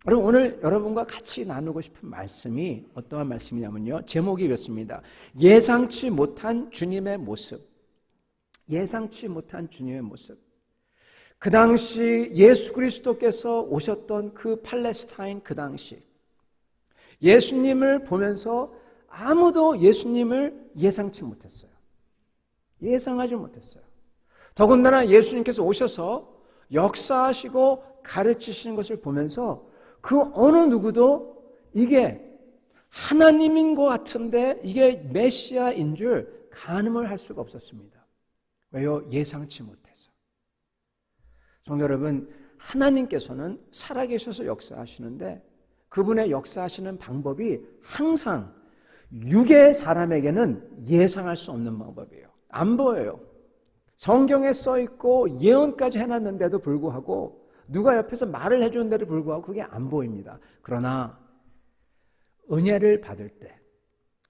여러분, 오늘 여러분과 같이 나누고 싶은 말씀이 어떠한 말씀이냐면요, 제목이 이렇습니다. 예상치 못한 주님의 모습. 예상치 못한 주님의 모습. 그 당시 예수 그리스도께서 오셨던 그 팔레스타인, 그 당시 예수님을 보면서 아무도 예수님을 예상치 못했어요. 예상하지 못했어요. 더군다나 예수님께서 오셔서 역사하시고 가르치시는 것을 보면서 그 어느 누구도 이게 하나님인 것 같은데 이게 메시아인 줄 가늠을 할 수가 없었습니다. 왜요? 예상치 못해서. 성도 여러분, 하나님께서는 살아계셔서 역사하시는데 그분의 역사하시는 방법이 항상 육의 사람에게는 예상할 수 없는 방법이에요. 안 보여요. 성경에 써있고 예언까지 해놨는데도 불구하고 누가 옆에서 말을 해주는데도 불구하고 그게 안 보입니다. 그러나 은혜를 받을 때,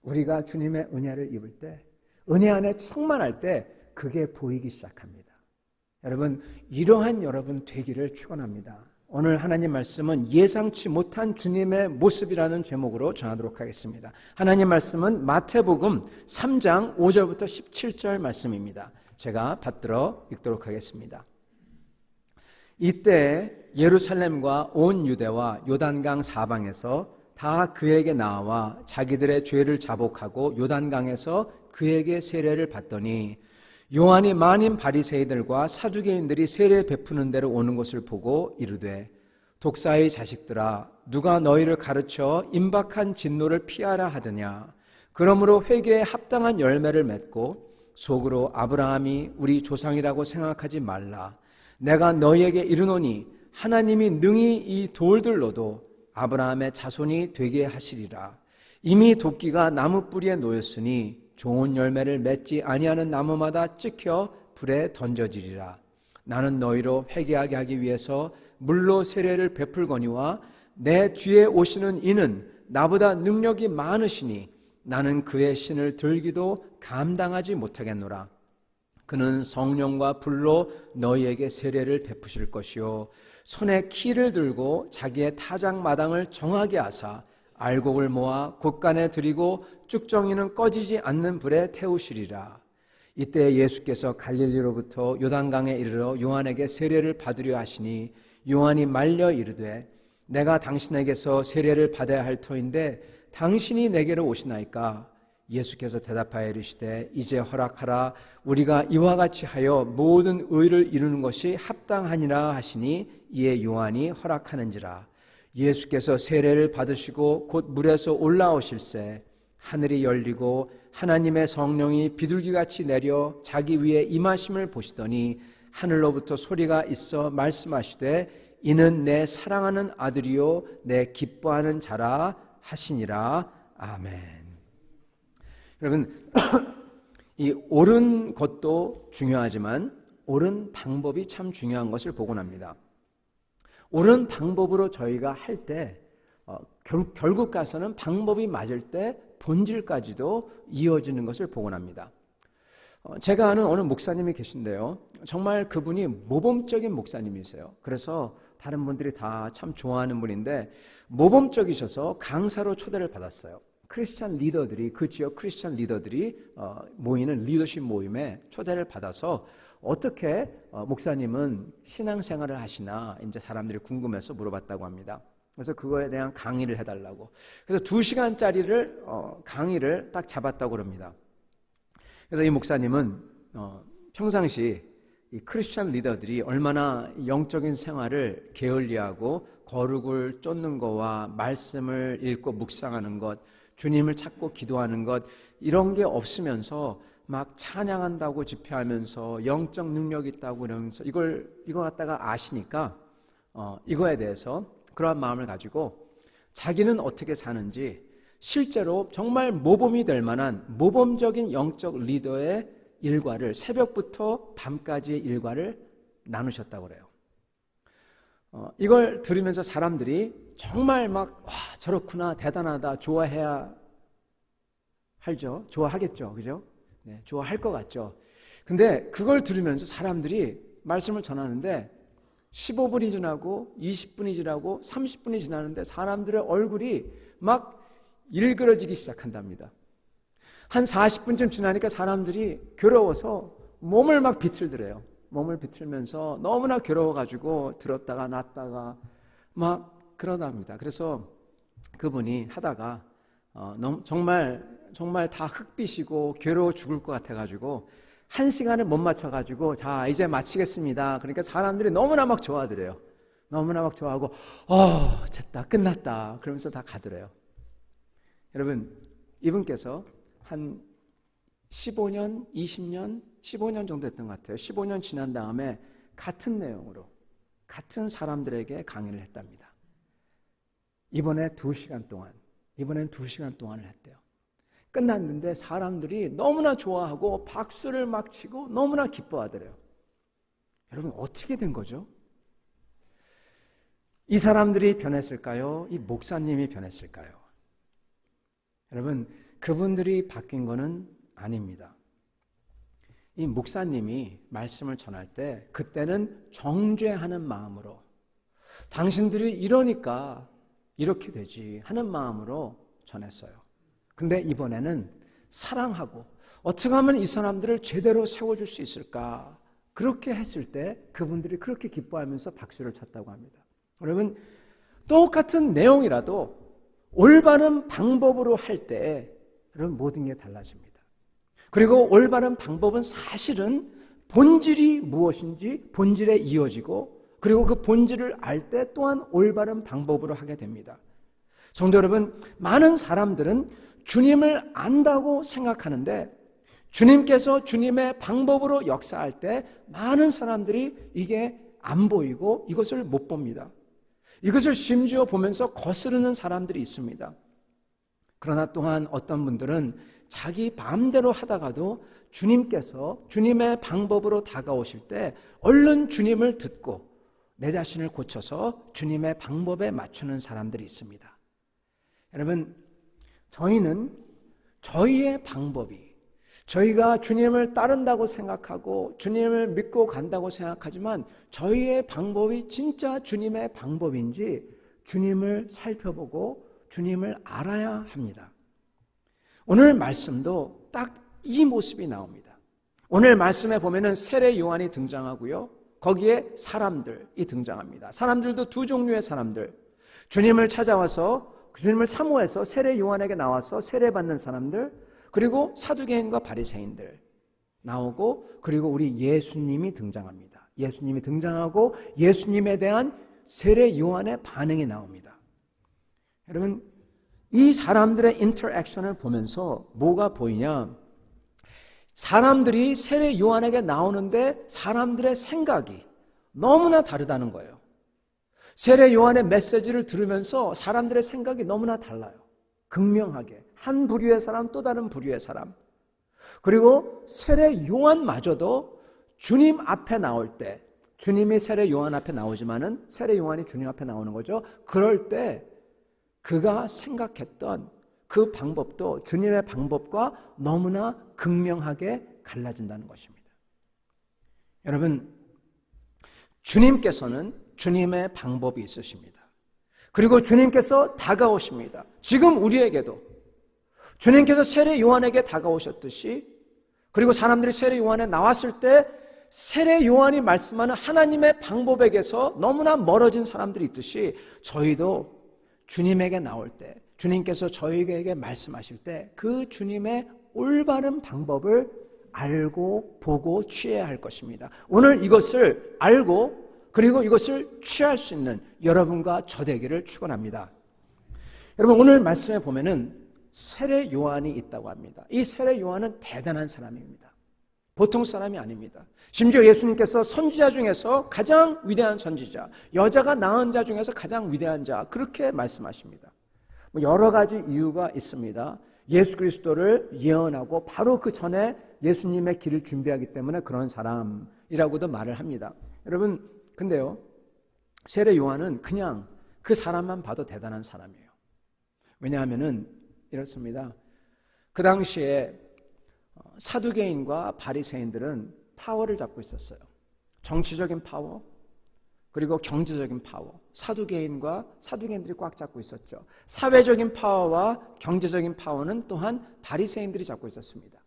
우리가 주님의 은혜를 입을 때, 은혜 안에 충만할 때 그게 보이기 시작합니다. 여러분, 이러한 여러분 되기를 축원합니다. 오늘 하나님 말씀은 예상치 못한 주님의 모습이라는 제목으로 전하도록 하겠습니다. 하나님 말씀은 마태복음 3장 5절부터 17절 말씀입니다. 제가 받들어 읽도록 하겠습니다. 이때 예루살렘과 온 유대와 요단강 사방에서 다 그에게 나와 자기들의 죄를 자복하고 요단강에서 그에게 세례를 받더니 요한이 많은 바리새인들과 사두개인들이 세례 베푸는 데로 오는 것을 보고 이르되 독사의 자식들아 누가 너희를 가르쳐 임박한 진노를 피하라 하더냐. 그러므로 회개에 합당한 열매를 맺고 속으로 아브라함이 우리 조상이라고 생각하지 말라. 내가 너희에게 이르노니 하나님이 능히 이 돌들로도 아브라함의 자손이 되게 하시리라. 이미 도끼가 나무 뿌리에 놓였으니 좋은 열매를 맺지 아니하는 나무마다 찍혀 불에 던져지리라. 나는 너희로 회개하게 하기 위해서 물로 세례를 베풀거니와 내 뒤에 오시는 이는 나보다 능력이 많으시니 나는 그의 신을 들기도 감당하지 못하겠노라. 그는 성령과 불로 너희에게 세례를 베푸실 것이요 손에 키를 들고 자기의 타작 마당을 정하게 하사 알곡을 모아 곳간에 들이고 쭉정이는 꺼지지 않는 불에 태우시리라. 이때 예수께서 갈릴리로부터 요단강에 이르러 요한에게 세례를 받으려 하시니 요한이 말려 이르되 내가 당신에게서 세례를 받아야 할 터인데 당신이 내게로 오시나이까? 예수께서 대답하여 이르시되 이제 허락하라. 우리가 이와 같이 하여 모든 의를 이루는 것이 합당하니라 하시니 이에 요한이 허락하는지라. 예수께서 세례를 받으시고 곧 물에서 올라오실새 하늘이 열리고 하나님의 성령이 비둘기같이 내려 자기 위에 임하심을 보시더니 하늘로부터 소리가 있어 말씀하시되 이는 내 사랑하는 아들이요 내 기뻐하는 자라 하시니라. 아멘. 여러분, 이 옳은 것도 중요하지만 옳은 방법이 참 중요한 것을 보곤 합니다. 옳은 방법으로 저희가 할 때 결국 가서는 방법이 맞을 때 본질까지도 이어지는 것을 보곤 합니다. 제가 아는 어느 목사님이 계신데요, 정말 그분이 모범적인 목사님이세요. 그래서 다른 분들이 다 참 좋아하는 분인데 모범적이셔서 강사로 초대를 받았어요. 크리스찬 리더들이, 그 지역 크리스찬 리더들이 모이는 리더십 모임에 초대를 받아서 어떻게 목사님은 신앙생활을 하시나 이제 사람들이 궁금해서 물어봤다고 합니다. 그래서 그거에 대한 강의를 해달라고. 그래서 2시간짜리를 강의를 딱 잡았다고 그럽니다. 그래서 이 목사님은 평상시 이 크리스찬 리더들이 얼마나 영적인 생활을 게을리하고 거룩을 쫓는 것과 말씀을 읽고 묵상하는 것, 주님을 찾고 기도하는 것, 이런 게 없으면서 막 찬양한다고 집회하면서 영적 능력이 있다고 그러면서 이거 갖다가 아시니까 이거에 대해서 그러한 마음을 가지고 자기는 어떻게 사는지 실제로 정말 모범이 될 만한 모범적인 영적 리더의 일과를 새벽부터 밤까지의 일과를 나누셨다고 그래요. 이걸 들으면서 사람들이 정말 막 와, 저렇구나, 대단하다, 좋아해야 할죠. 좋아하겠죠. 그죠? 네, 좋아할 것 같죠. 근데 그걸 들으면서 사람들이 말씀을 전하는데 15분이 지나고 20분이 지나고 30분이 지나는데 사람들의 얼굴이 막 일그러지기 시작한답니다. 한 40분쯤 지나니까 사람들이 괴로워서 몸을 막 비틀더래요. 몸을 비틀면서 너무나 괴로워가지고 들었다가 놨다가 막 그러답니다. 그래서 그분이 하다가 정말 다 흙빛이고 괴로워 죽을 것 같아가지고 1시간을 못 맞춰가지고 자 이제 마치겠습니다. 그러니까 사람들이 너무나 막 좋아하더래요. 너무나 막 좋아하고 됐다 끝났다 그러면서 다 가더래요. 여러분 이분께서 한 15년 20년 15년 정도 됐던 것 같아요. 15년 지난 다음에 같은 내용으로 같은 사람들에게 강의를 했답니다. 이번엔 2시간 동안을 했대요. 끝났는데 사람들이 너무나 좋아하고 박수를 막 치고 너무나 기뻐하더래요. 여러분 어떻게 된 거죠? 이 사람들이 변했을까요? 이 목사님이 변했을까요? 여러분 그분들이 바뀐 거는 아닙니다. 이 목사님이 말씀을 전할 때 그때는 정죄하는 마음으로 당신들이 이러니까 이렇게 되지 하는 마음으로 전했어요. 근데 이번에는 사랑하고 어떻게 하면 이 사람들을 제대로 세워줄 수 있을까 그렇게 했을 때 그분들이 그렇게 기뻐하면서 박수를 쳤다고 합니다. 여러분 똑같은 내용이라도 올바른 방법으로 할 때 여러분 모든 게 달라집니다. 그리고 올바른 방법은 사실은 본질이 무엇인지 본질에 이어지고 그리고 그 본질을 알 때 또한 올바른 방법으로 하게 됩니다. 성도 여러분, 많은 사람들은 주님을 안다고 생각하는데 주님께서 주님의 방법으로 역사할 때 많은 사람들이 이게 안 보이고 이것을 못 봅니다. 이것을 심지어 보면서 거스르는 사람들이 있습니다. 그러나 또한 어떤 분들은 자기 마음대로 하다가도 주님께서 주님의 방법으로 다가오실 때 얼른 주님을 듣고 내 자신을 고쳐서 주님의 방법에 맞추는 사람들이 있습니다. 여러분, 저희는 저희의 방법이 저희가 주님을 따른다고 생각하고 주님을 믿고 간다고 생각하지만 저희의 방법이 진짜 주님의 방법인지 주님을 살펴보고 주님을 알아야 합니다. 오늘 말씀도 딱 이 모습이 나옵니다. 오늘 말씀에 보면은 세례 요한이 등장하고요. 거기에 사람들이 등장합니다. 사람들도 두 종류의 사람들. 주님을 찾아와서 주님을 사모해서 세례 요한에게 나와서 세례받는 사람들, 그리고 사두개인과 바리새인들 나오고, 그리고 우리 예수님이 등장합니다. 예수님이 등장하고 예수님에 대한 세례 요한의 반응이 나옵니다. 여러분, 이 사람들의 인터랙션을 보면서 뭐가 보이냐? 사람들이 세례 요한에게 나오는데 사람들의 생각이 너무나 다르다는 거예요. 세례 요한의 메시지를 들으면서 사람들의 생각이 너무나 달라요. 극명하게. 한 부류의 사람, 또 다른 부류의 사람. 그리고 세례 요한마저도 주님 앞에 나올 때, 주님이 세례 요한 앞에 나오지만은 세례 요한이 주님 앞에 나오는 거죠. 그럴 때 그가 생각했던 그 방법도 주님의 방법과 너무나 극명하게 갈라진다는 것입니다. 여러분, 주님께서는 주님의 방법이 있으십니다. 그리고 주님께서 다가오십니다. 지금 우리에게도 주님께서 세례 요한에게 다가오셨듯이, 그리고 사람들이 세례 요한에 나왔을 때 세례 요한이 말씀하는 하나님의 방법에게서 너무나 멀어진 사람들이 있듯이 저희도 주님에게 나올 때, 주님께서 저희에게 말씀하실 때 그 주님의 올바른 방법을 알고 보고 취해야 할 것입니다. 오늘 이것을 알고 그리고 이것을 취할 수 있는 여러분과 저 되기를 축원합니다. 여러분, 오늘 말씀에 보면은 세례 요한이 있다고 합니다. 이 세례 요한은 대단한 사람입니다. 보통 사람이 아닙니다. 심지어 예수님께서 선지자 중에서 가장 위대한 선지자, 여자가 낳은 자 중에서 가장 위대한 자, 그렇게 말씀하십니다. 여러 가지 이유가 있습니다. 예수 그리스도를 예언하고 바로 그 전에 예수님의 길을 준비하기 때문에 그런 사람이라고도 말을 합니다. 여러분, 근데요, 세례 요한은 그냥 그 사람만 봐도 대단한 사람이에요. 왜냐하면은 이렇습니다. 그 당시에 사두개인과 바리새인들은 파워를 잡고 있었어요. 정치적인 파워, 그리고 경제적인 파워, 사두개인들이 꽉 잡고 있었죠. 사회적인 파워와 경제적인 파워는 또한 바리새인들이 잡고 있었습니다.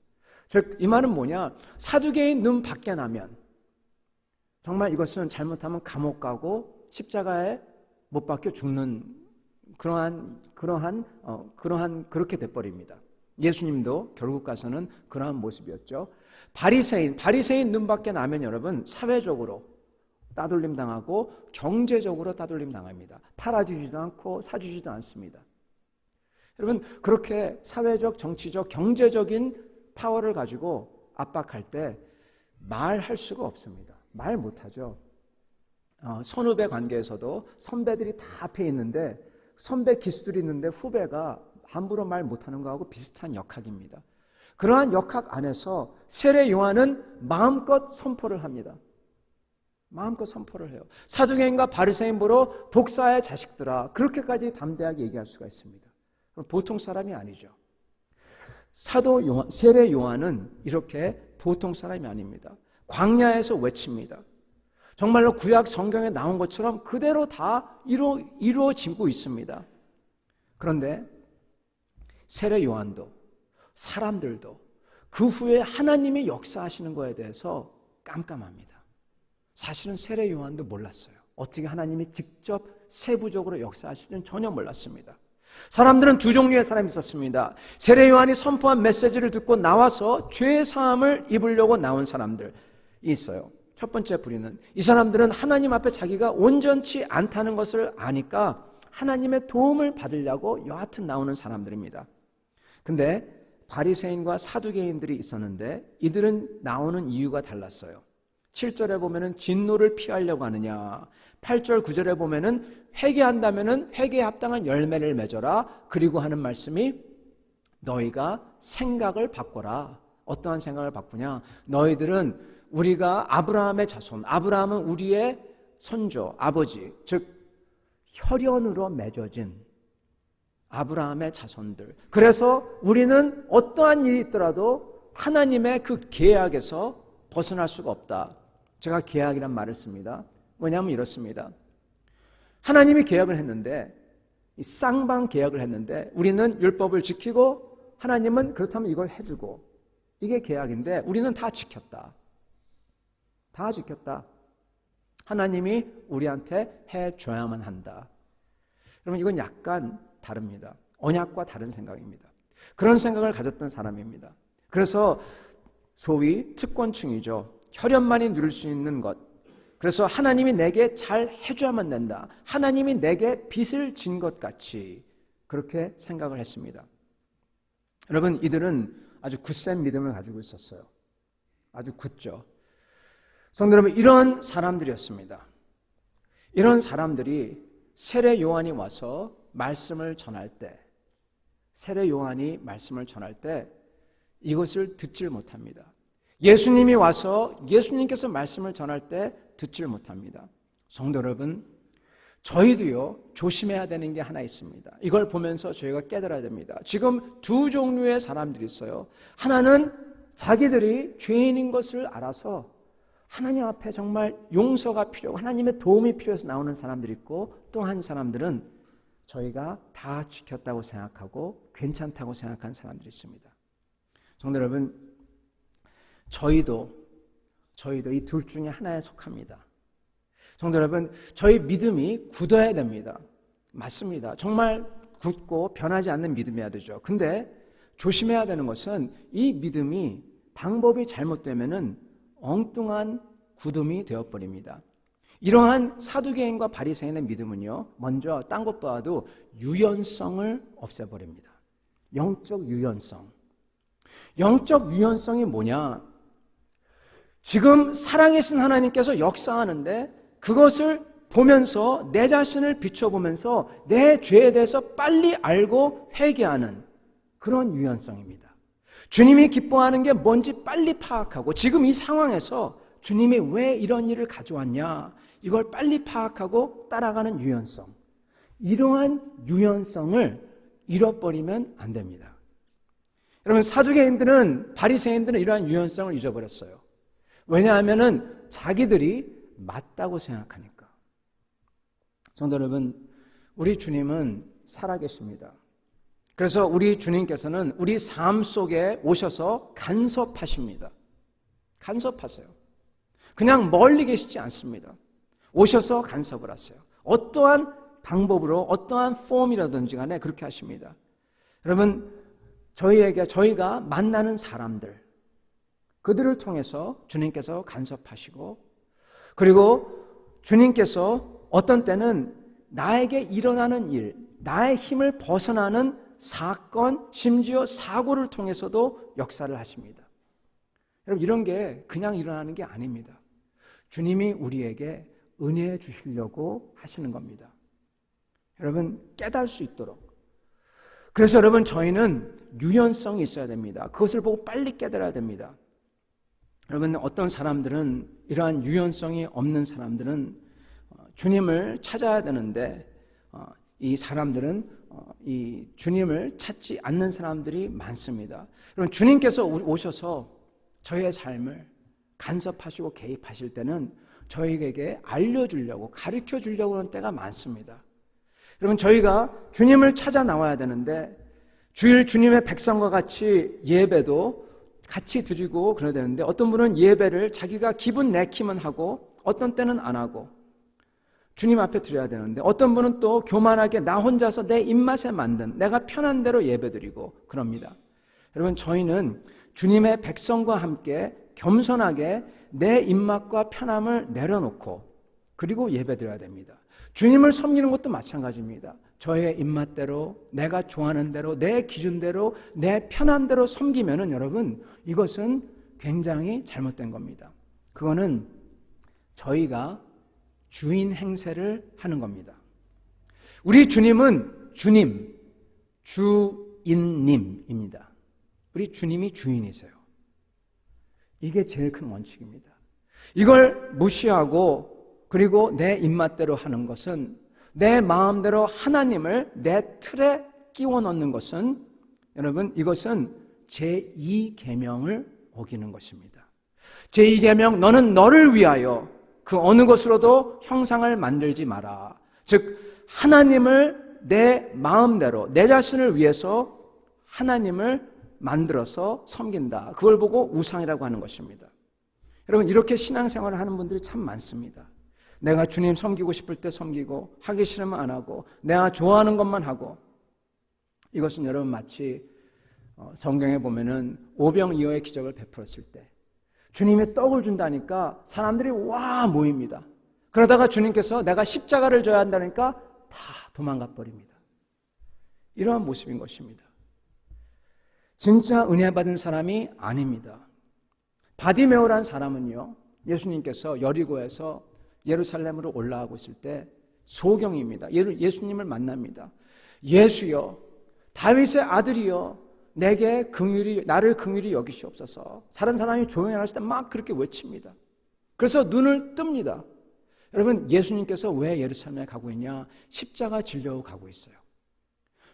즉, 이 말은 뭐냐? 사두개인 눈 밖에 나면 정말 이것은 잘못하면 감옥 가고 십자가에 못 박혀 죽는 그렇게 돼버립니다. 예수님도 결국 가서는 그러한 모습이었죠. 바리새인 눈 밖에 나면 여러분 사회적으로 따돌림 당하고 경제적으로 따돌림 당합니다. 팔아주지도 않고 사주지도 않습니다. 여러분 그렇게 사회적, 정치적, 경제적인 파워를 가지고 압박할 때 말할 수가 없습니다. 말 못하죠. 선후배 관계에서도 선배들이 다 앞에 있는데 선배 기수들이 있는데 후배가 함부로 말 못하는 거하고 비슷한 역학입니다. 그러한 역학 안에서 세례 요한은 마음껏 선포를 합니다. 마음껏 선포를 해요. 사두개인과 바리새인 보러 독사의 자식들아, 그렇게까지 담대하게 얘기할 수가 있습니다. 보통 사람이 아니죠. 세례 요한은 이렇게 보통 사람이 아닙니다. 광야에서 외칩니다. 정말로 구약 성경에 나온 것처럼 그대로 다 이루어지고 있습니다. 그런데 세례 요한도 사람들도 그 후에 하나님이 역사하시는 것에 대해서 깜깜합니다. 사실은 세례 요한도 몰랐어요. 어떻게 하나님이 직접 세부적으로 역사하시는지 전혀 몰랐습니다. 사람들은 두 종류의 사람이 있었습니다. 세례 요한이 선포한 메시지를 듣고 나와서 죄 사함을 입으려고 나온 사람들이 있어요. 첫 번째 부류는 이 사람들은 하나님 앞에 자기가 온전치 않다는 것을 아니까 하나님의 도움을 받으려고 여하튼 나오는 사람들입니다. 근데 바리새인과 사두개인들이 있었는데 이들은 나오는 이유가 달랐어요. 7절에 보면은 진노를 피하려고 하느냐, 8절 9절에 보면은 회개한다면은 회개에 합당한 열매를 맺어라. 그리고 하는 말씀이 너희가 생각을 바꿔라. 어떠한 생각을 바꾸냐? 너희들은 우리가 아브라함의 자손, 아브라함은 우리의 선조, 아버지, 즉 혈연으로 맺어진 아브라함의 자손들. 그래서 우리는 어떠한 일이 있더라도 하나님의 그 계약에서 벗어날 수가 없다. 제가 계약이란 말을 씁니다. 뭐냐면 이렇습니다. 하나님이 계약을 했는데, 쌍방 계약을 했는데 우리는 율법을 지키고 하나님은 그렇다면 이걸 해주고, 이게 계약인데 우리는 다 지켰다. 다 지켰다. 하나님이 우리한테 해줘야만 한다. 여러분 이건 약간 다릅니다. 언약과 다른 생각입니다. 그런 생각을 가졌던 사람입니다. 그래서 소위 특권층이죠. 혈연만이 누릴 수 있는 것. 그래서 하나님이 내게 잘 해줘야만 된다. 하나님이 내게 빚을 진 것 같이 그렇게 생각을 했습니다. 여러분 이들은 아주 굳센 믿음을 가지고 있었어요. 아주 굳죠. 성도 여러분, 이런 사람들이었습니다. 이런 사람들이 세례 요한이 와서 말씀을 전할 때, 세례 요한이 말씀을 전할 때 이것을 듣질 못합니다. 예수님이 와서 예수님께서 말씀을 전할 때 듣질 못합니다. 성도 여러분, 저희도요 조심해야 되는 게 하나 있습니다. 이걸 보면서 저희가 깨달아야 됩니다. 지금 두 종류의 사람들이 있어요. 하나는 자기들이 죄인인 것을 알아서 하나님 앞에 정말 용서가 필요하고 하나님의 도움이 필요해서 나오는 사람들이 있고, 또 한 사람들은 저희가 다 지켰다고 생각하고 괜찮다고 생각하는 사람들이 있습니다. 성도 여러분, 저희도 이 둘 중에 하나에 속합니다. 성도 여러분, 저희 믿음이 굳어야 됩니다. 맞습니다. 정말 굳고 변하지 않는 믿음이어야 되죠. 근데 조심해야 되는 것은 이 믿음이 방법이 잘못되면은 엉뚱한 굳음이 되어버립니다. 이러한 사두개인과 바리새인의 믿음은요, 먼저 딴 것보다도 유연성을 없애버립니다. 영적 유연성. 영적 유연성이 뭐냐? 지금 살아계신 하나님께서 역사하는데 그것을 보면서 내 자신을 비춰보면서 내 죄에 대해서 빨리 알고 회개하는 그런 유연성입니다. 주님이 기뻐하는 게 뭔지 빨리 파악하고, 지금 이 상황에서 주님이 왜 이런 일을 가져왔냐, 이걸 빨리 파악하고 따라가는 유연성. 이러한 유연성을 잃어버리면 안 됩니다. 여러분, 사두개인들은, 바리새인들은 이러한 유연성을 잊어버렸어요. 왜냐하면은 자기들이 맞다고 생각하니까. 성도 여러분, 우리 주님은 살아계십니다. 그래서 우리 주님께서는 우리 삶 속에 오셔서 간섭하십니다. 간섭하세요. 그냥 멀리 계시지 않습니다. 오셔서 간섭을 하세요. 어떠한 방법으로 어떠한 폼이라든지 간에 그렇게 하십니다. 여러분, 저희가 만나는 사람들, 그들을 통해서 주님께서 간섭하시고, 그리고 주님께서 어떤 때는 나에게 일어나는 일, 나의 힘을 벗어나는 사건, 심지어 사고를 통해서도 역사를 하십니다. 여러분, 이런 게 그냥 일어나는 게 아닙니다. 주님이 우리에게 은혜 주시려고 하시는 겁니다. 여러분, 깨달을 수 있도록. 그래서 여러분, 저희는 유연성이 있어야 됩니다. 그것을 보고 빨리 깨달아야 됩니다. 여러분, 어떤 사람들은, 이러한 유연성이 없는 사람들은 주님을 찾아야 되는데, 이 사람들은 이 주님을 찾지 않는 사람들이 많습니다. 여러분, 주님께서 오셔서 저희의 삶을 간섭하시고 개입하실 때는 저희에게 알려주려고, 가르쳐 주려고 하는 때가 많습니다. 여러분, 저희가 주님을 찾아 나와야 되는데, 주일 주님의 백성과 같이 예배도 같이 드리고 그래야 되는데, 어떤 분은 예배를 자기가 기분 내키면 하고 어떤 때는 안 하고 주님 앞에 드려야 되는데, 어떤 분은 또 교만하게 나 혼자서 내 입맛에 만든, 내가 편한 대로 예배 드리고 그럽니다. 여러분, 저희는 주님의 백성과 함께 겸손하게 내 입맛과 편함을 내려놓고 그리고 예배 드려야 됩니다. 주님을 섬기는 것도 마찬가지입니다. 저의 입맛대로, 내가 좋아하는 대로, 내 기준대로, 내 편한 대로 섬기면은 여러분, 이것은 굉장히 잘못된 겁니다. 그거는 저희가 주인 행세를 하는 겁니다. 우리 주님은 주님, 주인님입니다. 우리 주님이 주인이세요. 이게 제일 큰 원칙입니다. 이걸 무시하고 그리고 내 입맛대로 하는 것은, 내 마음대로 하나님을 내 틀에 끼워 넣는 것은, 여러분, 이것은 제2계명을 어기는 것입니다. 제2계명, 너는 너를 위하여 그 어느 것으로도 형상을 만들지 마라. 즉, 하나님을 내 마음대로, 내 자신을 위해서 하나님을 만들어서 섬긴다. 그걸 보고 우상이라고 하는 것입니다. 여러분, 이렇게 신앙생활을 하는 분들이 참 많습니다. 내가 주님 섬기고 싶을 때 섬기고, 하기 싫으면 안 하고, 내가 좋아하는 것만 하고. 이것은 여러분, 마치 성경에 보면은 오병이어의 기적을 베풀었을 때 주님이 떡을 준다니까 사람들이 와 모입니다. 그러다가 주님께서 내가 십자가를 져야 한다니까 다 도망가 버립니다. 이러한 모습인 것입니다. 진짜 은혜 받은 사람이 아닙니다. 바디메오라는 사람은요, 예수님께서 여리고에서 예루살렘으로 올라가고 있을 때 소경입니다. 예수님을 만납니다. 예수여, 다윗의 아들이여, 나를 긍휼히 여기시옵소서. 다른 사람이 조용히 안 했을 때 막 그렇게 외칩니다. 그래서 눈을 뜹니다. 여러분, 예수님께서 왜 예루살렘에 가고 있냐? 십자가 지려고 가고 있어요.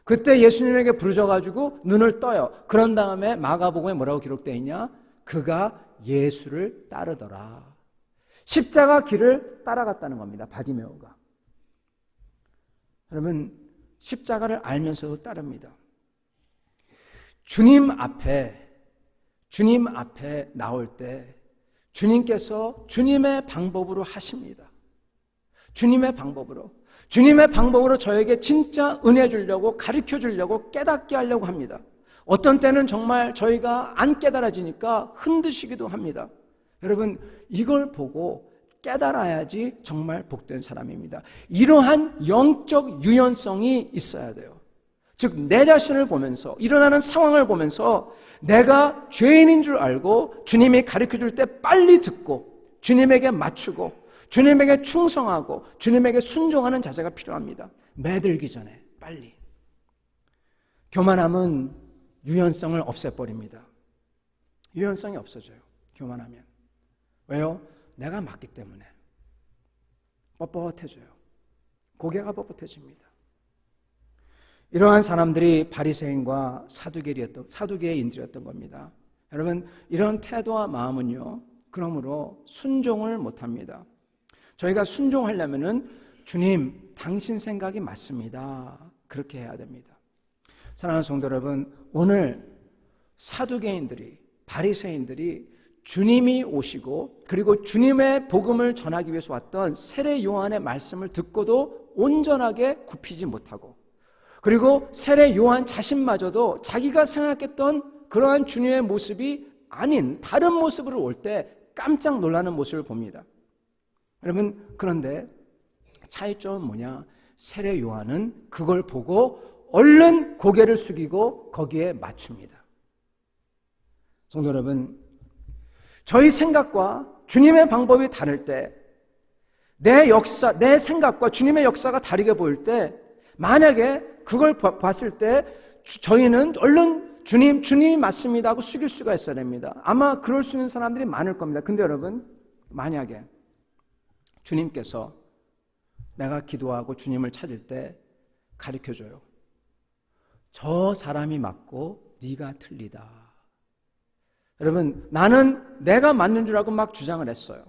그때 예수님에게 부르셔가지고 눈을 떠요. 그런 다음에 마가복음에 뭐라고 기록되어 있냐? 그가 예수를 따르더라. 십자가 길을 따라갔다는 겁니다. 바디메오가. 여러분, 십자가를 알면서도 따릅니다. 주님 앞에 나올 때 주님께서 주님의 방법으로 하십니다. 주님의 방법으로 저에게 진짜 은혜 주려고, 가르쳐 주려고, 깨닫게 하려고 합니다. 어떤 때는 정말 저희가 안 깨달아지니까 흔드시기도 합니다. 여러분, 이걸 보고 깨달아야지 정말 복된 사람입니다. 이러한 영적 유연성이 있어야 돼요. 즉, 내 자신을 보면서, 일어나는 상황을 보면서 내가 죄인인 줄 알고 주님이 가르쳐 줄 때 빨리 듣고 주님에게 맞추고 주님에게 충성하고 주님에게 순종하는 자세가 필요합니다. 매들기 전에 빨리. 교만함은 유연성을 없애버립니다. 유연성이 없어져요, 교만하면. 왜요? 내가 맞기 때문에. 뻣뻣해져요. 고개가 뻣뻣해집니다. 이러한 사람들이 바리새인과 사두개인들이었던 겁니다. 여러분, 이런 태도와 마음은요, 그러므로 순종을 못합니다. 저희가 순종하려면은 주님, 당신 생각이 맞습니다. 그렇게 해야 됩니다. 사랑하는 성도 여러분, 오늘 사두개인들이, 바리새인들이 주님이 오시고 그리고 주님의 복음을 전하기 위해서 왔던 세례 요한의 말씀을 듣고도 온전하게 굽히지 못하고, 그리고 세례 요한 자신마저도 자기가 생각했던 그러한 주님의 모습이 아닌 다른 모습으로 올 때 깜짝 놀라는 모습을 봅니다. 여러분, 그런데 차이점은 뭐냐? 세례 요한은 그걸 보고 얼른 고개를 숙이고 거기에 맞춥니다. 성도 여러분, 저희 생각과 주님의 방법이 다를 때, 내 생각과 주님의 역사가 다르게 보일 때, 만약에 그걸 봤을 때 저희는 얼른 주님이 맞습니다 하고 숙일 수가 있어야 됩니다. 아마 그럴 수 있는 사람들이 많을 겁니다. 근데 여러분, 만약에 주님께서 내가 기도하고 주님을 찾을 때 가르쳐줘요. 저 사람이 맞고 네가 틀리다. 여러분, 나는 내가 맞는 줄 알고 막 주장을 했어요.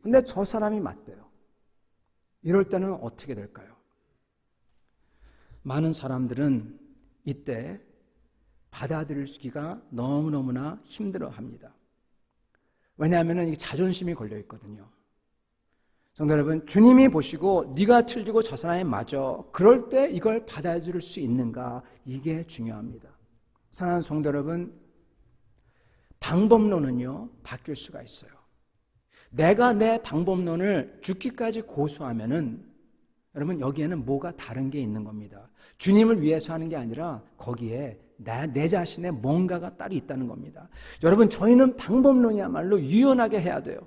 근데 저 사람이 맞대요. 이럴 때는 어떻게 될까요? 많은 사람들은 이때 받아들이기가 너무너무나 힘들어합니다. 왜냐하면 이게 자존심이 걸려 있거든요. 성도 여러분, 주님이 보시고 네가 틀리고 저 사람이 맞아. 그럴 때 이걸 받아들일 수 있는가? 이게 중요합니다. 사랑하는 성도 여러분, 방법론은요, 바뀔 수가 있어요. 내가 내 방법론을 죽기까지 고수하면은 여러분, 여기에는 뭐가 다른 게 있는 겁니다. 주님을 위해서 하는 게 아니라 거기에 내 자신의 뭔가가 따로 있다는 겁니다. 여러분, 저희는 방법론이야말로 유연하게 해야 돼요.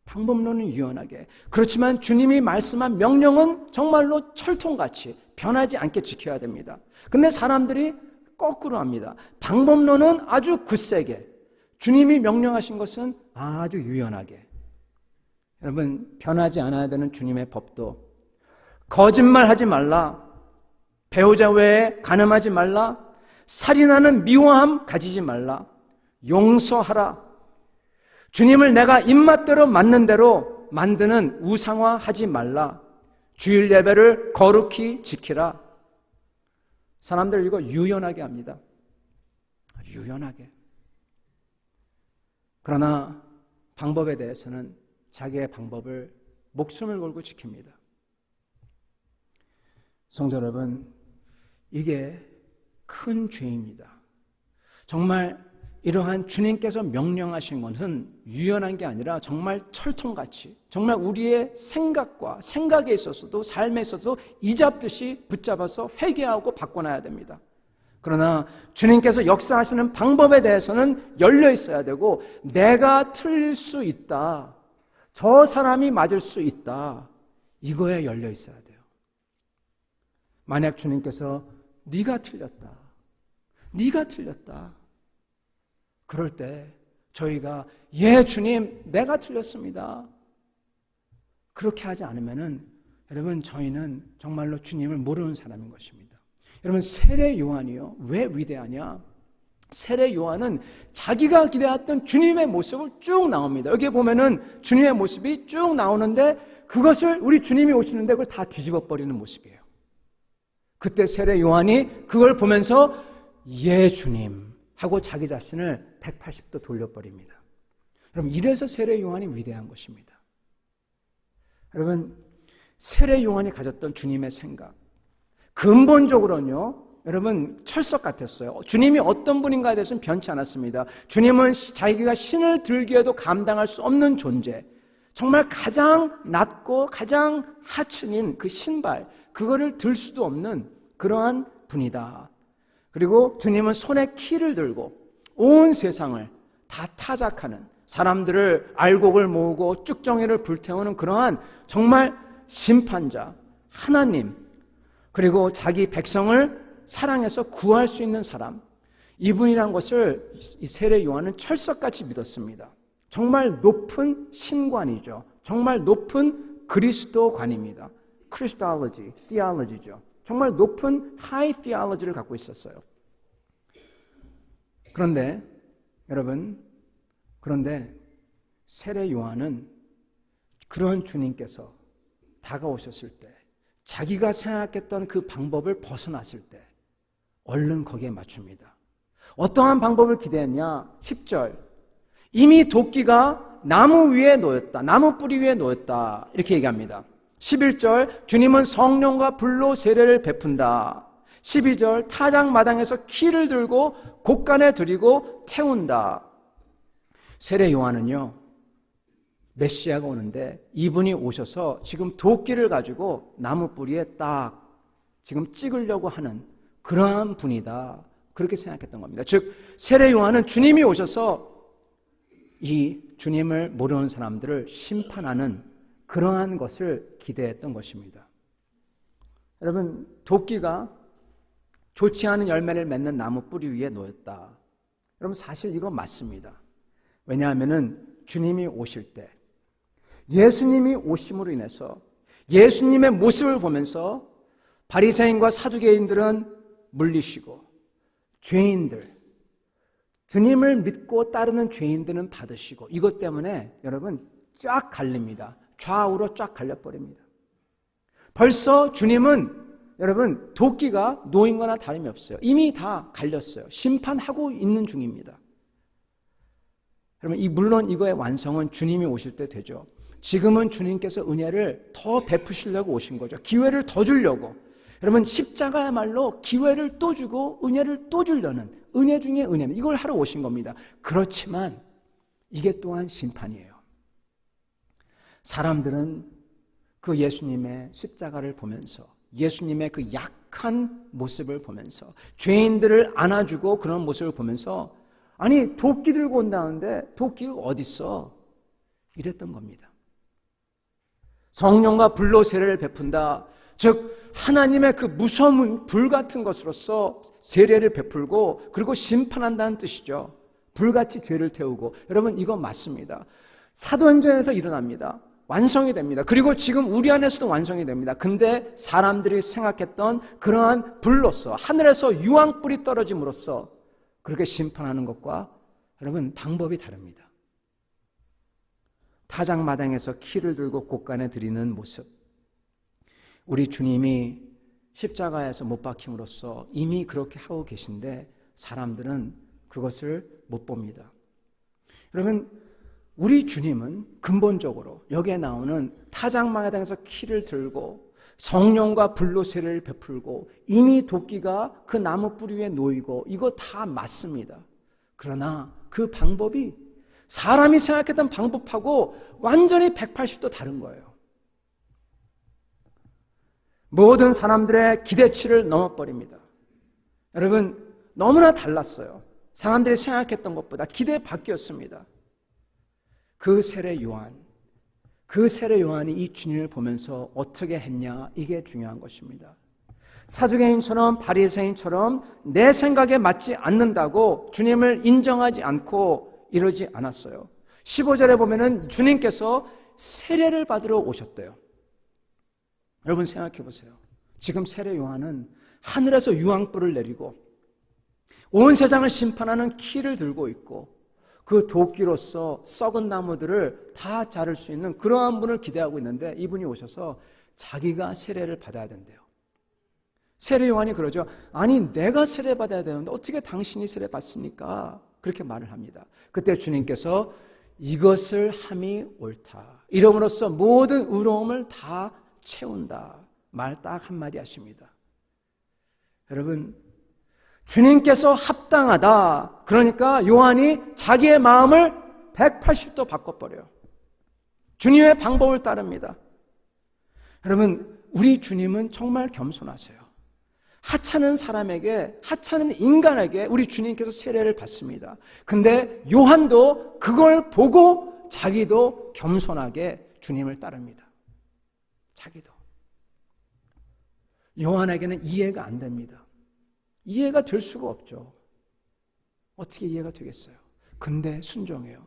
방법론은 유연하게. 그렇지만 주님이 말씀한 명령은 정말로 철통같이 변하지 않게 지켜야 됩니다. 근데 사람들이 거꾸로 합니다. 방법론은 아주 굳세게, 주님이 명령하신 것은 아주 유연하게. 여러분, 변하지 않아야 되는 주님의 법도 거짓말하지 말라, 배우자 외에 간음하지 말라, 살인하는 미워함 가지지 말라, 용서하라, 주님을 내가 입맛대로 맞는 대로 만드는 우상화하지 말라, 주일 예배를 거룩히 지키라. 사람들 이거 유연하게 합니다. 유연하게. 그러나 방법에 대해서는 자기의 방법을 목숨을 걸고 지킵니다. 성도 여러분, 이게 큰 죄입니다. 정말 이러한 주님께서 명령하신 것은 유연한 게 아니라 정말 철통같이, 정말 우리의 생각에 있어서도 삶에 있어서 이잡듯이 붙잡아서 회개하고 바꿔놔야 됩니다. 그러나 주님께서 역사하시는 방법에 대해서는 열려 있어야 되고, 내가 틀릴 수 있다, 저 사람이 맞을 수 있다, 이거에 열려 있어야 돼요. 만약 주님께서 네가 틀렸다, 그럴 때 저희가 예 주님, 내가 틀렸습니다, 그렇게 하지 않으면은 여러분, 저희는 정말로 주님을 모르는 사람인 것입니다. 여러분, 세례 요한이요, 왜 위대하냐? 세례 요한은 자기가 기대했던 주님의 모습을 쭉 나옵니다. 여기 보면은 주님의 모습이 쭉 나오는데, 그것을 우리 주님이 오시는데 그걸 다 뒤집어 버리는 모습이에요. 그때 세례 요한이 그걸 보면서 예 주님 하고 자기 자신을 180도 돌려버립니다. 여러분, 이래서 세례 요한이 위대한 것입니다. 여러분, 세례 요한이 가졌던 주님의 생각, 근본적으로는요, 여러분, 철석 같았어요. 주님이 어떤 분인가에 대해서는 변치 않았습니다. 주님은 자기가 신을 들기에도 감당할 수 없는 존재, 정말 가장 낮고 가장 하층인 그 신발, 그거를 들 수도 없는 그러한 분이다. 그리고 주님은 손에 키를 들고 온 세상을 다 타작하는, 사람들을 알곡을 모으고 쭉정이를 불태우는 그러한 정말 심판자, 하나님, 그리고 자기 백성을 사랑해서 구할 수 있는 사람, 이분이란 것을 이 세례 요한은 철석같이 믿었습니다. 정말 높은 신관이죠. 정말 높은 그리스도관입니다. 크리스톨로지, 티올로지죠. 정말 높은 하이 티올로지를 갖고 있었어요. 그런데 여러분, 세례 요한은 그런 주님께서 다가오셨을 때, 자기가 생각했던 그 방법을 벗어났을 때 얼른 거기에 맞춥니다. 어떠한 방법을 기대했냐? 10절, 이미 도끼가 나무 위에 놓였다, 나무 뿌리 위에 놓였다, 이렇게 얘기합니다. 11절, 주님은 성령과 불로 세례를 베푼다. 12절, 타작마당에서 키를 들고 곳간에 들이고 태운다. 세례 요한은요, 메시아가 오는데 이분이 오셔서 지금 도끼를 가지고 나무 뿌리에 딱 지금 찍으려고 하는 그러한 분이다, 그렇게 생각했던 겁니다. 즉 세례 요한은 주님이 오셔서 이 주님을 모르는 사람들을 심판하는 그러한 것을 기대했던 것입니다. 여러분, 도끼가 좋지 않은 열매를 맺는 나무 뿌리 위에 놓였다. 여러분, 사실 이거 맞습니다. 왜냐하면 주님이 오실 때, 예수님이 오심으로 인해서 예수님의 모습을 보면서 바리새인과 사두개인들은 물리시고, 죄인들, 주님을 믿고 따르는 죄인들은 받으시고, 이것 때문에 여러분 쫙 갈립니다. 좌우로 쫙 갈려버립니다. 벌써 주님은 여러분 도끼가 놓인 거나 다름이 없어요. 이미 다 갈렸어요. 심판하고 있는 중입니다. 여러분, 물론 이거의 완성은 주님이 오실 때 되죠. 지금은 주님께서 은혜를 더 베푸시려고 오신 거죠. 기회를 더 주려고. 여러분, 십자가야말로 기회를 또 주고 은혜를 또 주려는, 은혜 중에 은혜는, 이걸 하러 오신 겁니다. 그렇지만 이게 또한 심판이에요. 사람들은 그 예수님의 십자가를 보면서, 예수님의 그 약한 모습을 보면서, 죄인들을 안아주고 그런 모습을 보면서, 아니 도끼 들고 온다는데 도끼가 어딨어? 이랬던 겁니다. 성령과 불로 세례를 베푼다. 즉 하나님의 그 무서운 불 같은 것으로서 세례를 베풀고 그리고 심판한다는 뜻이죠. 불같이 죄를 태우고. 여러분, 이거 맞습니다. 사도행전에서 일어납니다. 완성이 됩니다. 그리고 지금 우리 안에서도 완성이 됩니다. 근데 사람들이 생각했던 그러한 불로서, 하늘에서 유황불이 떨어짐으로써 그렇게 심판하는 것과 여러분 방법이 다릅니다. 타작마당에서 키를 들고 곳간에 들이는 모습, 우리 주님이 십자가에서 못 박힘으로써 이미 그렇게 하고 계신데 사람들은 그것을 못 봅니다. 여러분, 우리 주님은 근본적으로 여기에 나오는 타작마당에서 키를 들고 성령과 불로 세례를 베풀고 이미 도끼가 그 나무 뿌리 위에 놓이고, 이거 다 맞습니다. 그러나 그 방법이 사람이 생각했던 방법하고 완전히 180도 다른 거예요. 모든 사람들의 기대치를 넘어버립니다. 여러분, 너무나 달랐어요. 사람들이 생각했던 것보다 기대 밖이었습니다. 그 세례 요한이 이 주님을 보면서 어떻게 했냐, 이게 중요한 것입니다. 사두개인처럼 바리새인처럼 내 생각에 맞지 않는다고 주님을 인정하지 않고 이러지 않았어요. 15절에 보면은 주님께서 세례를 받으러 오셨대요. 여러분 생각해 보세요. 지금 세례 요한은 하늘에서 유황불을 내리고 온 세상을 심판하는 키를 들고 있고 그 도끼로서 썩은 나무들을 다 자를 수 있는 그러한 분을 기대하고 있는데, 이분이 오셔서 자기가 세례를 받아야 된대요. 세례 요한이 그러죠. 아니 내가 세례 받아야 되는데 어떻게 당신이 세례 받습니까? 그렇게 말을 합니다. 그때 주님께서 이것을 함이 옳다, 이름으로써 모든 의로움을 다 채운다, 말 딱 한마디 하십니다. 여러분, 주님께서 합당하다, 그러니까 요한이 자기의 마음을 180도 바꿔버려요. 주님의 방법을 따릅니다. 여러분, 우리 주님은 정말 겸손하세요. 하찮은 사람에게, 하찮은 인간에게 우리 주님께서 세례를 받습니다. 근데 요한도 그걸 보고 자기도 겸손하게 주님을 따릅니다. 자기도. 요한에게는 이해가 안 됩니다. 이해가 될 수가 없죠. 어떻게 이해가 되겠어요? 근데 순종해요.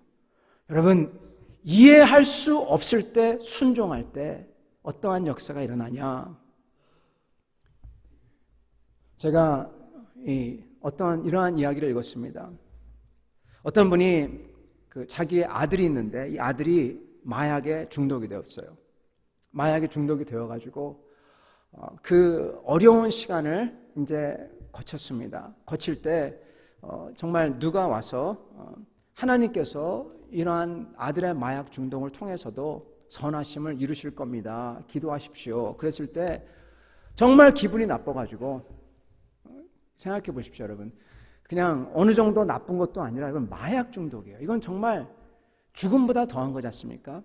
여러분, 이해할 수 없을 때, 순종할 때 어떠한 역사가 일어나냐? 제가 어떤 이러한 이야기를 읽었습니다. 어떤 분이 자기의 아들이 있는데 이 아들이 마약에 중독이 되었어요. 마약에 중독이 되어가지고 그 어려운 시간을 이제 거쳤습니다. 거칠 때 정말 누가 와서 하나님께서 이러한 아들의 마약 중독을 통해서도 선하심을 이루실 겁니다. 기도하십시오. 그랬을 때 정말 기분이 나빠가지고 생각해 보십시오, 여러분. 그냥 어느 정도 나쁜 것도 아니라 이건 마약 중독이에요. 이건 정말 죽음보다 더한 거지 않습니까?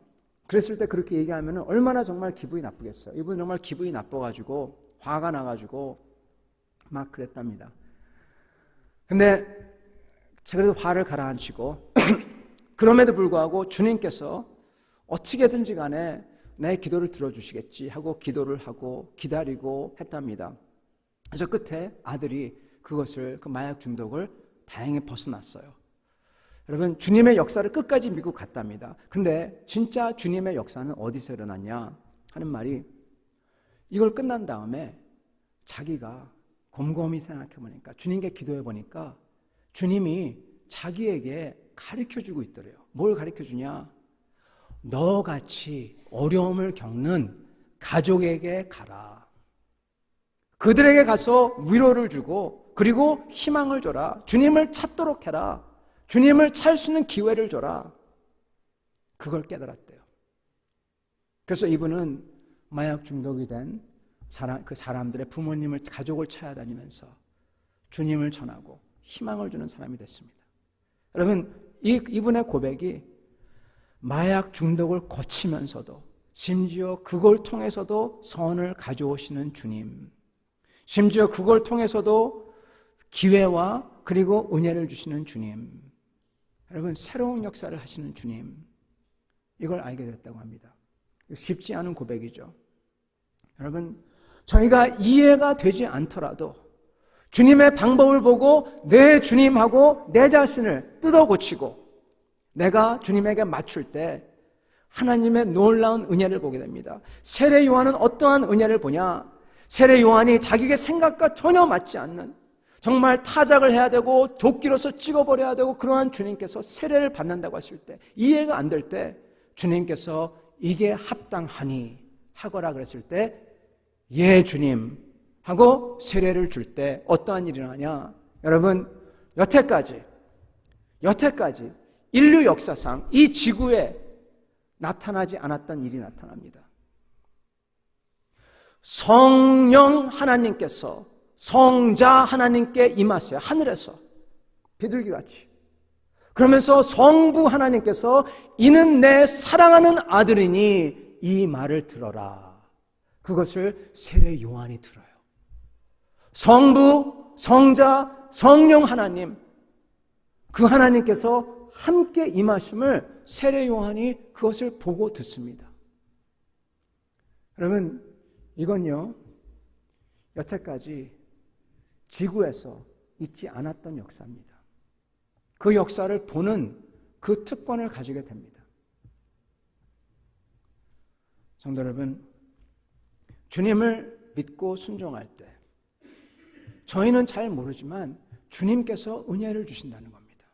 그랬을 때 그렇게 얘기하면 얼마나 정말 기분이 나쁘겠어요. 이분은 정말 기분이 나빠가지고 화가 나가지고 막 그랬답니다. 근데 제가 그래도 화를 가라앉히고 그럼에도 불구하고 주님께서 어떻게든지 간에 내 기도를 들어주시겠지 하고 기도를 하고 기다리고 했답니다. 그래서 끝에 아들이 그 마약 중독을 다행히 벗어났어요. 여러분, 주님의 역사를 끝까지 믿고 갔답니다. 근데 진짜 주님의 역사는 어디서 일어났냐 하는 말이, 이걸 끝난 다음에 자기가 곰곰이 생각해 보니까, 주님께 기도해 보니까 주님이 자기에게 가르쳐주고 있더래요. 뭘 가르쳐주냐? 너같이 어려움을 겪는 가족에게 가라. 그들에게 가서 위로를 주고 그리고 희망을 줘라. 주님을 찾도록 해라. 주님을 찾을 수 있는 기회를 줘라. 그걸 깨달았대요. 그래서 이분은 마약 중독이 된 그 사람들의 부모님을, 가족을 찾아다니면서 주님을 전하고 희망을 주는 사람이 됐습니다. 여러분, 이분의 고백이 마약 중독을 거치면서도 심지어 그걸 통해서도 선을 가져오시는 주님, 심지어 그걸 통해서도 기회와 그리고 은혜를 주시는 주님, 여러분 새로운 역사를 하시는 주님, 이걸 알게 됐다고 합니다. 쉽지 않은 고백이죠. 여러분, 저희가 이해가 되지 않더라도 주님의 방법을 보고 내 주님하고 내 자신을 뜯어 고치고 내가 주님에게 맞출 때 하나님의 놀라운 은혜를 보게 됩니다. 세례 요한은 어떠한 은혜를 보냐? 세례 요한이 자기의 생각과 전혀 맞지 않는, 정말 타작을 해야 되고 도끼로서 찍어버려야 되고 그러한 주님께서 세례를 받는다고 했을 때, 이해가 안 될 때 주님께서 이게 합당하니 하거라 그랬을 때 예 주님 하고 세례를 줄 때 어떠한 일이 일어나냐? 여러분, 여태까지 인류 역사상 이 지구에 나타나지 않았던 일이 나타납니다. 성령 하나님께서 성자 하나님께 임하세요. 하늘에서 비둘기같이. 그러면서 성부 하나님께서 이는 내 사랑하는 아들이니 이 말을 들어라. 그것을 세례 요한이 들어요. 성부, 성자, 성령 하나님, 그 하나님께서 함께 임하심을 세례 요한이 그것을 보고 듣습니다. 여러분, 이건요 여태까지 지구에서 있지 않았던 역사입니다. 그 역사를 보는 그 특권을 가지게 됩니다. 성도 여러분, 주님을 믿고 순종할 때 저희는 잘 모르지만 주님께서 은혜를 주신다는 겁니다.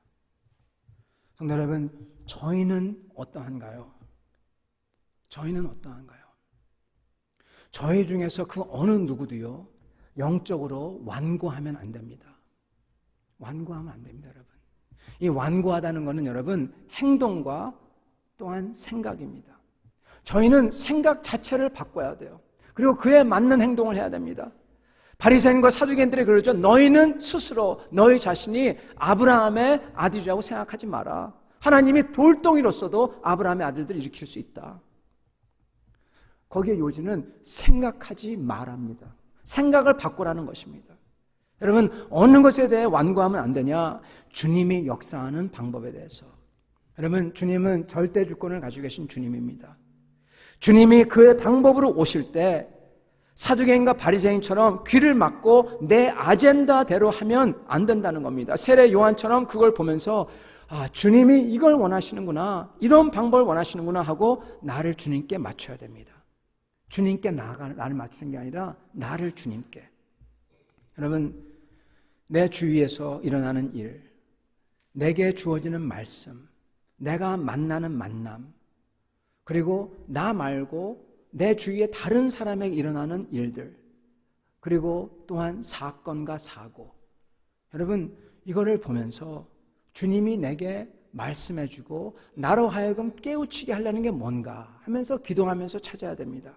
성도 여러분, 저희는 어떠한가요? 저희 중에서 그 어느 누구도요 영적으로 완고하면 안 됩니다. 여러분. 이 완고하다는 것은 여러분 행동과 또한 생각입니다. 저희는 생각 자체를 바꿔야 돼요. 그리고 그에 맞는 행동을 해야 됩니다. 바리새인과 사두개인들이 그러죠. 너희는 스스로 너희 자신이 아브라함의 아들이라고 생각하지 마라. 하나님이 돌덩이로서도 아브라함의 아들들을 일으킬 수 있다. 거기에 요지는 생각하지 말합니다. 생각을 바꾸라는 것입니다. 여러분, 어느 것에 대해 완고하면 안 되냐? 주님이 역사하는 방법에 대해서. 여러분, 주님은 절대 주권을 가지고 계신 주님입니다. 주님이 그의 방법으로 오실 때 사두개인과 바리새인처럼 귀를 막고 내 아젠다대로 하면 안 된다는 겁니다. 세례 요한처럼 그걸 보면서 주님이 이걸 원하시는구나, 이런 방법을 원하시는구나 하고 나를 주님께 맞춰야 됩니다. 주님께 나를 맞추는 게 아니라 나를 주님께. 여러분, 내 주위에서 일어나는 일, 내게 주어지는 말씀, 내가 만나는 만남, 그리고 나 말고 내 주위에 다른 사람에게 일어나는 일들, 그리고 또한 사건과 사고. 여러분, 이거를 보면서 주님이 내게 말씀해주고 나로 하여금 깨우치게 하려는 게 뭔가 하면서 기도하면서 찾아야 됩니다.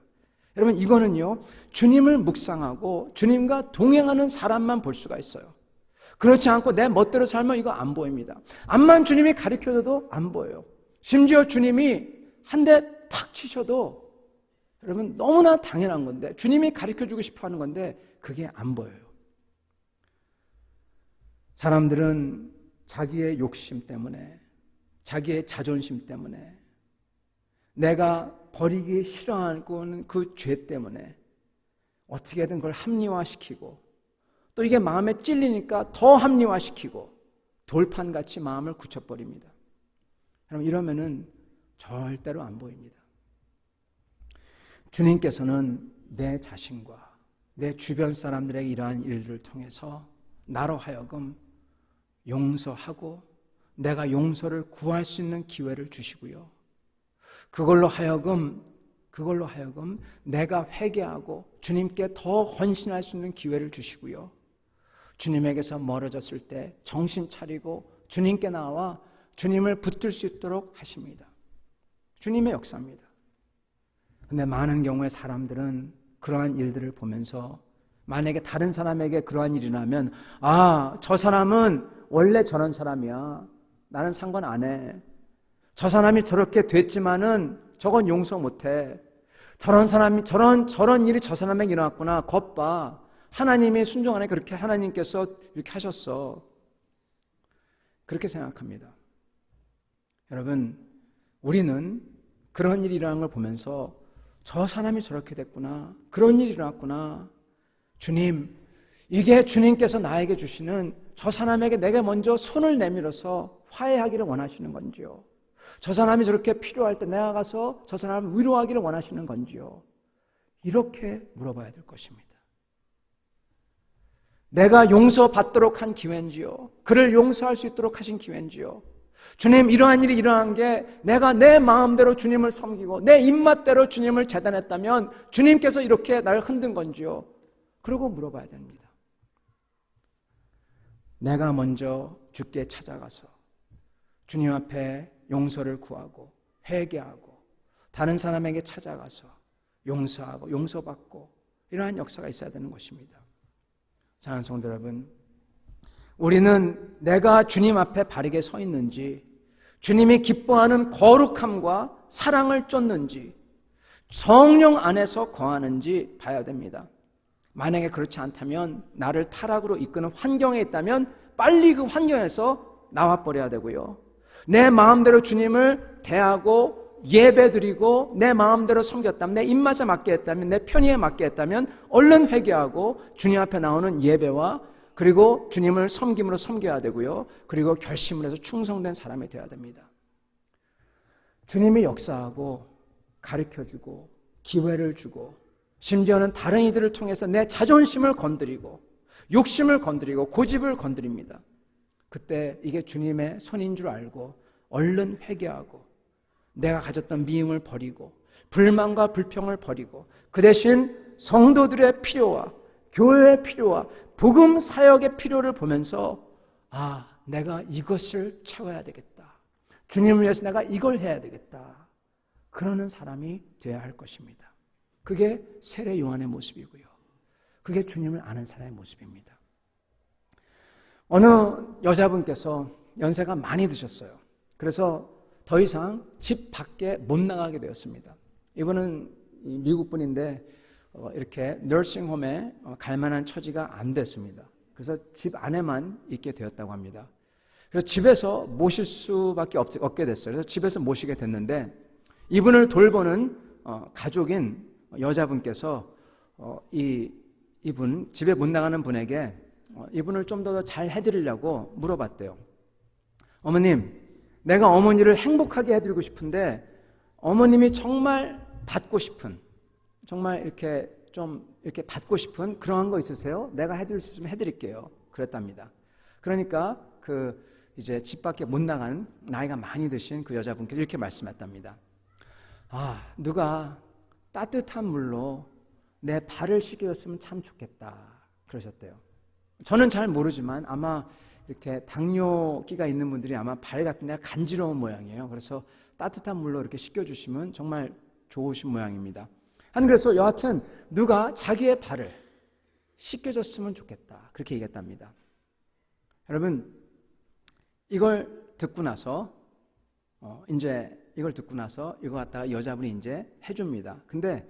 여러분, 이거는요, 주님을 묵상하고 주님과 동행하는 사람만 볼 수가 있어요. 그렇지 않고 내 멋대로 살면 이거 안 보입니다. 암만 주님이 가르쳐줘도 안 보여요. 심지어 주님이 한 대 탁 치셔도 여러분 너무나 당연한 건데, 주님이 가르쳐주고 싶어 하는 건데 그게 안 보여요. 사람들은 자기의 욕심 때문에, 자기의 자존심 때문에, 내가 버리기 싫어하는 그 죄 때문에 어떻게든 그걸 합리화시키고, 또 이게 마음에 찔리니까 더 합리화시키고 돌판같이 마음을 굳혀버립니다. 여러분, 이러면은 절대로 안 보입니다. 주님께서는 내 자신과 내 주변 사람들에게 이러한 일들을 통해서 나로 하여금 용서하고 내가 용서를 구할 수 있는 기회를 주시고요, 그걸로 하여금 내가 회개하고 주님께 더 헌신할 수 있는 기회를 주시고요, 주님에게서 멀어졌을 때 정신 차리고 주님께 나와 주님을 붙들 수 있도록 하십니다. 주님의 역사입니다. 근데 많은 경우에 사람들은 그러한 일들을 보면서 만약에 다른 사람에게 그러한 일이 나면, 아, 저 사람은 원래 저런 사람이야, 나는 상관 안 해, 저 사람이 저렇게 됐지만은 저건 용서 못해, 저런 사람이 저런 일이 저 사람에게 일어났구나, 겉봐, 하나님이 순종하네, 그렇게 하나님께서 이렇게 하셨어, 그렇게 생각합니다. 여러분, 우리는 그런 일이 일어나는 걸 보면서 저 사람이 저렇게 됐구나, 그런 일이 일어났구나, 주님, 이게 주님께서 나에게 주시는, 저 사람에게 내가 먼저 손을 내밀어서 화해하기를 원하시는 건지요, 저 사람이 저렇게 필요할 때 내가 가서 저 사람을 위로하기를 원하시는 건지요, 이렇게 물어봐야 될 것입니다. 내가 용서받도록 한 기회인지요, 그를 용서할 수 있도록 하신 기회인지요, 주님, 이러한 일이 일어난 게 내가 내 마음대로 주님을 섬기고 내 입맛대로 주님을 재단했다면 주님께서 이렇게 나를 흔든 건지요, 그러고 물어봐야 됩니다. 내가 먼저 주께 찾아가서 주님 앞에 용서를 구하고 회개하고 다른 사람에게 찾아가서 용서하고 용서받고, 이러한 역사가 있어야 되는 것입니다. 사랑하는 성도 여러분, 우리는 내가 주님 앞에 바르게 서 있는지, 주님이 기뻐하는 거룩함과 사랑을 쫓는지, 성령 안에서 거하는지 봐야 됩니다. 만약에 그렇지 않다면, 나를 타락으로 이끄는 환경에 있다면 빨리 그 환경에서 나와버려야 되고요, 내 마음대로 주님을 대하고 예배드리고 내 마음대로 섬겼다면, 내 입맛에 맞게 했다면, 내 편의에 맞게 했다면 얼른 회개하고 주님 앞에 나오는 예배와 그리고 주님을 섬김으로 섬겨야 되고요, 그리고 결심을 해서 충성된 사람이 되어야 됩니다. 주님이 역사하고 가르쳐주고 기회를 주고, 심지어는 다른 이들을 통해서 내 자존심을 건드리고 욕심을 건드리고 고집을 건드립니다. 그때 이게 주님의 손인 줄 알고 얼른 회개하고 내가 가졌던 미움을 버리고 불만과 불평을 버리고, 그 대신 성도들의 필요와 교회의 필요와 복음 사역의 필요를 보면서, 아, 내가 이것을 채워야 되겠다, 주님을 위해서 내가 이걸 해야 되겠다, 그러는 사람이 되어야 할 것입니다. 그게 세례 요한의 모습이고요, 그게 주님을 아는 사람의 모습입니다. 어느 여자분께서 연세가 많이 드셨어요. 그래서 더 이상 집 밖에 못 나가게 되었습니다. 이분은 미국 분인데 이렇게 너싱홈에 갈 만한 처지가 안 됐습니다. 그래서 집 안에만 있게 되었다고 합니다. 그래서 집에서 모실 수밖에 없게 됐어요. 그래서 집에서 모시게 됐는데, 이분을 돌보는 가족인 여자분께서 이분 집에 못 나가는 분에게 이분을 좀 더 잘 해드리려고 물어봤대요. 어머님, 내가 어머니를 행복하게 해드리고 싶은데 어머님이 정말 받고 싶은, 정말 이렇게 좀 이렇게 받고 싶은 그런 거 있으세요? 내가 해드릴 수 있으면 해드릴게요. 그랬답니다. 그러니까 이제 집 밖에 못 나가는 나이가 많이 드신 그 여자분께서 이렇게 말씀했답니다. 아, 누가 따뜻한 물로 내 발을 씻겨줬으면 참 좋겠다 그러셨대요. 저는 잘 모르지만 아마 이렇게 당뇨기가 있는 분들이 아마 발 같은 데가 간지러운 모양이에요. 그래서 따뜻한 물로 이렇게 씻겨주시면 정말 좋으신 모양입니다. 그래서 여하튼 누가 자기의 발을 씻겨줬으면 좋겠다 그렇게 얘기했답니다. 여러분, 이걸 듣고 나서 이거 갖다가 여자분이 이제 해줍니다. 근데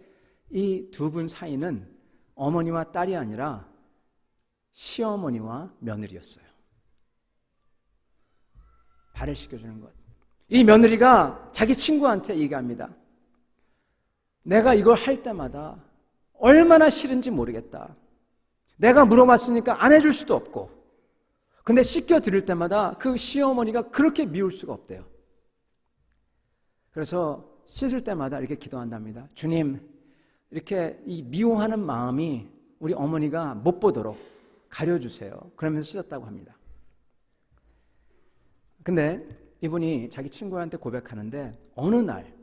이 두 분 사이는 어머니와 딸이 아니라 시어머니와 며느리였어요. 발을 씻겨주는 것. 이 며느리가 자기 친구한테 얘기합니다. 내가 이걸 할 때마다 얼마나 싫은지 모르겠다. 내가 물어봤으니까 안 해줄 수도 없고, 근데 씻겨드릴 때마다 그 시어머니가 그렇게 미울 수가 없대요. 그래서 씻을 때마다 이렇게 기도한답니다. 주님, 이렇게 이 미워하는 마음이 우리 어머니가 못 보도록 가려주세요. 그러면서 씻었다고 합니다. 근데 이분이 자기 친구한테 고백하는데 어느 날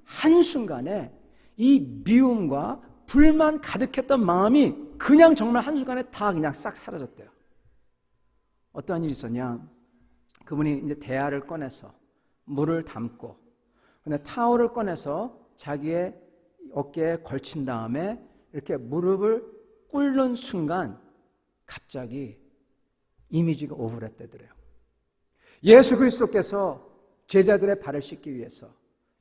한순간에 이 미움과 불만 가득했던 마음이 그냥 정말 한순간에 다 그냥 싹 사라졌대요. 어떠한 일이 있었냐? 그분이 이제 대야를 꺼내서 물을 담고, 근데 타올을 꺼내서 자기의 어깨에 걸친 다음에 이렇게 무릎을 꿇는 순간 갑자기 이미지가 오버랩되더래요. 예수 그리스도께서 제자들의 발을 씻기 위해서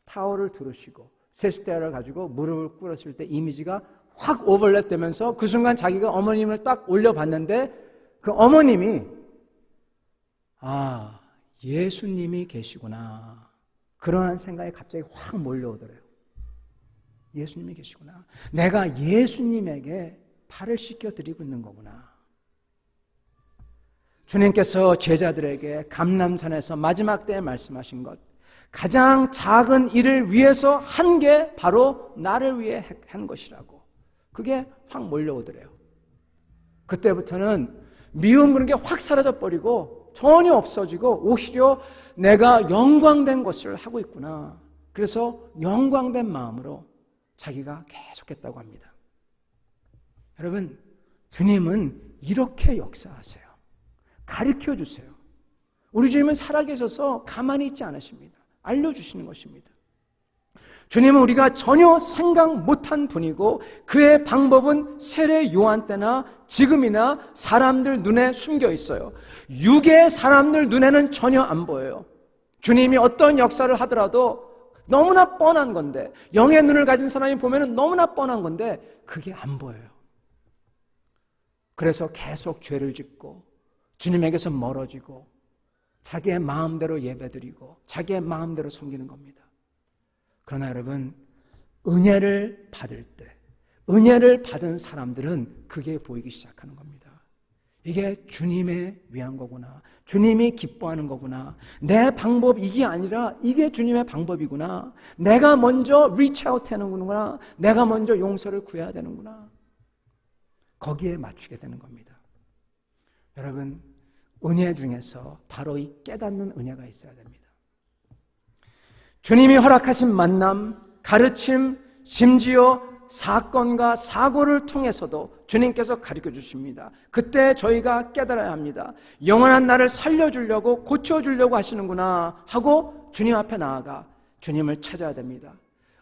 타올을 두르시고 세숫대야를 가지고 무릎을 꿇었을 때 이미지가 확 오버랩되면서 그 순간 자기가 어머님을 딱 올려봤는데 그 어머님이 예수님이 계시구나, 그러한 생각이 갑자기 확 몰려오더래요. 예수님이 계시구나, 내가 예수님에게 발을 씻겨드리고 있는 거구나. 주님께서 제자들에게 감람산에서 마지막 때에 말씀하신 것, 가장 작은 일을 위해서 한 게 바로 나를 위해 한 것이라고, 그게 확 몰려오더래요. 그때부터는 미움 그런 게 확 사라져버리고 전혀 없어지고 오히려 내가 영광된 것을 하고 있구나, 그래서 영광된 마음으로 자기가 계속했다고 합니다. 여러분, 주님은 이렇게 역사하세요. 가르쳐 주세요. 우리 주님은 살아계셔서 가만히 있지 않으십니다. 알려주시는 것입니다. 주님은 우리가 전혀 생각 못한 분이고 그의 방법은 세례 요한 때나 지금이나 사람들 눈에 숨겨 있어요. 육의 사람들 눈에는 전혀 안 보여요. 주님이 어떤 역사를 하더라도 너무나 뻔한 건데, 영의 눈을 가진 사람이 보면 너무나 뻔한 건데 그게 안 보여요. 그래서 계속 죄를 짓고 주님에게서 멀어지고 자기의 마음대로 예배드리고 자기의 마음대로 섬기는 겁니다. 그러나 여러분, 은혜를 받을 때, 은혜를 받은 사람들은 그게 보이기 시작하는 겁니다. 이게 주님의 위한 거구나, 주님이 기뻐하는 거구나, 내 방법 이게 아니라 이게 주님의 방법이구나, 내가 먼저 reach out 하는구나, 내가 먼저 용서를 구해야 되는구나, 거기에 맞추게 되는 겁니다. 여러분, 은혜 중에서 바로 이 깨닫는 은혜가 있어야 됩니다. 주님이 허락하신 만남, 가르침, 심지어 사건과 사고를 통해서도 주님께서 가르쳐 주십니다. 그때 저희가 깨달아야 합니다. 영원한 나를 살려주려고, 고쳐주려고 하시는구나 하고 주님 앞에 나아가 주님을 찾아야 됩니다.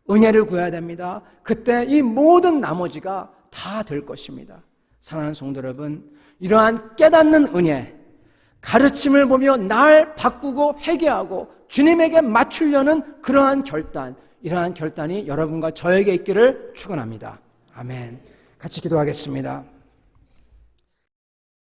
은혜를 구해야 됩니다. 그때 이 모든 나머지가 다 될 것입니다. 사랑하는 성도 여러분, 이러한 깨닫는 은혜, 가르침을 보며 날 바꾸고 회개하고 주님에게 맞추려는 그러한 결단, 이러한 결단이 여러분과 저에게 있기를 축원합니다. 아멘. 같이 기도하겠습니다.